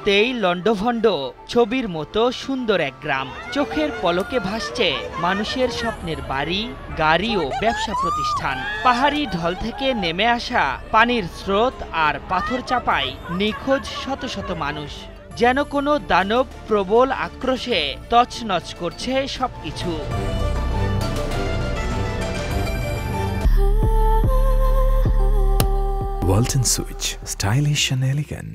দেখতেই লন্ডভন্ড ছবির মতো সুন্দর এক গ্রাম। চোখের পলকে ভাসছে মানুষের স্বপ্নের বাড়ি, গাড়ি ও ব্যবসা প্রতিষ্ঠান। পাহাড়ি ঢল থেকে নেমে আসা পানির স্রোত আর পাথর চাপায় নিখোঁজ শত শত মানুষ। যেন কোনো দানব প্রবল আক্রোশে তছনছ করছে সবকিছু। Walton Switch, stylish and elegant.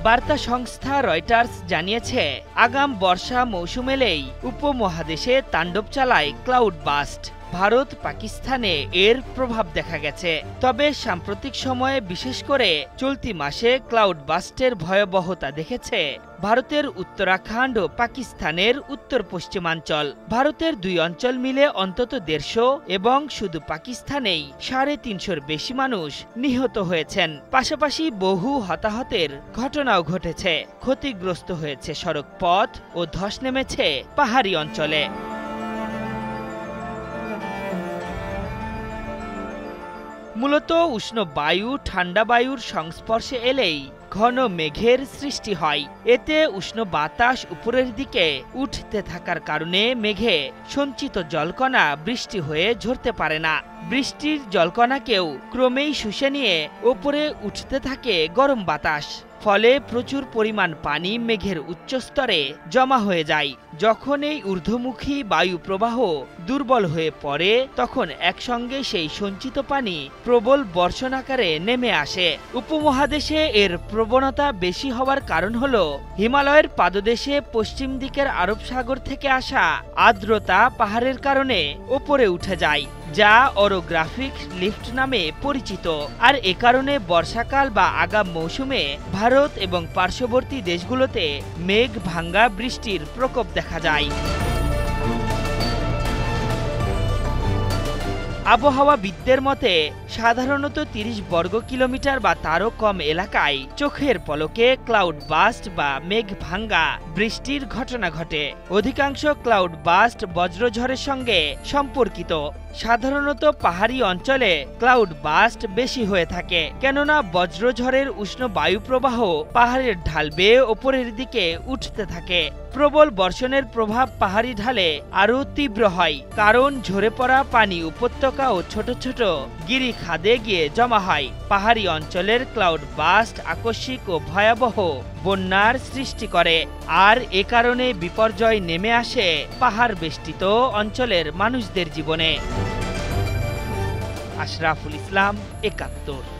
বার্তা সংস্থা রয়টার্স জানিয়েছে, আগাম বর্ষা মৌসুম এলেই উপমহাদেশে তাণ্ডব চালায় ক্লাউড বাস্ট। ভারত পাকিস্তানে এর প্রভাব দেখা গেছে। তবে সাম্প্রতিক সময়ে বিশেষ করে চলতি মাসে ক্লাউড বাস্টের ভয়াবহতা দেখেছে ভারতের উত্তরাখণ্ড ও পাকিস্তানের উত্তর পশ্চিমাঞ্চল। ভারতের দুই অঞ্চল মিলে অন্তত 150 এবং শুধু পাকিস্তানেই 350-র বেশি মানুষ নিহত হয়েছেন। পাশাপাশি বহু হতাহতের ঘটনাও ঘটেছে। ক্ষতিগ্রস্ত হয়েছে সড়ক পথ ও ধস নেমেছে পাহাড়ি অঞ্চলে। মূলত উষ্ণ বায়ু ঠান্ডা বায়ুর সংস্পর্শে এলেই ঘন মেঘের সৃষ্টি হয়। এতে উষ্ণ বাতাস উপরের দিকে উঠতে থাকার কারণে মেঘে সঞ্চিত জলকণা বৃষ্টি হয়ে ঝরতে পারে না। বৃষ্টির জলকণাকেও ক্রমেই শুষে নিয়ে ওপরে উঠতে থাকে গরম বাতাস। ফলে প্রচুর পরিমাণ পানি মেঘের উচ্চস্তরে জমা হয়ে যায়। যখন এই ঊর্ধ্বমুখী বায়ু প্রবাহ দুর্বল হয়ে পড়ে, তখন একসঙ্গে সেই সঞ্চিত পানি প্রবল বর্ষণ আকারে নেমে আসে। উপমহাদেশে এর প্রবণতা বেশি হওয়ার কারণ হল হিমালয়ের পাদদেশে পশ্চিম দিকের আরব সাগর থেকে আসা আর্দ্রতা পাহাড়ের কারণে ওপরে উঠে যায়, যা অরোগ্রাফিক লিফট নামে পরিচিত। আর এ কারণে বর্ষাকাল বা আগাম মৌসুমে ভারত এবং পার্শ্ববর্তী দেশগুলোতে মেঘ ভাঙ্গা বৃষ্টির প্রকোপ দেখা যায়। আবহাওয়াবিদদের মতে সাধারণত 30 বর্গ কিলোমিটার বা তারও কম এলাকায় চোখের পলকে ক্লাউড বাস্ট বা মেঘ ভাঙ্গা বৃষ্টির ঘটনা ঘটে। অধিকাংশ ক্লাউড বাস্ট বজ্রঝড়ের সঙ্গে সম্পর্কিত। সাধারণত পাহাড়ি অঞ্চলে ক্লাউড বাস্ট বেশি হয়ে থাকে, কেননা বজ্রঝড়ের উষ্ণ বায়ু প্রবাহ পাহাড়ের ঢাল বেয়ে ওপরের দিকে উঠতে থাকে। প্রবল বর্ষণের প্রভাব পাহাড়ি ঢালে আরও তীব্র হয়, কারণ ঝরে পড়া পানি উপত্যকা ও ছোট ছোট গিরি খাদে গিয়ে জমা হয়। পাহাড়ি অঞ্চলের ক্লাউড বাস্ট আকস্মিক ও ভয়াবহ বন্যার সৃষ্টি করে, আর এ কারণে বিপর্যয় নেমে আসে পাহাড় বেষ্টিত অঞ্চলের মানুষদের জীবনে। আশরাফুল ইসলাম, ৭১।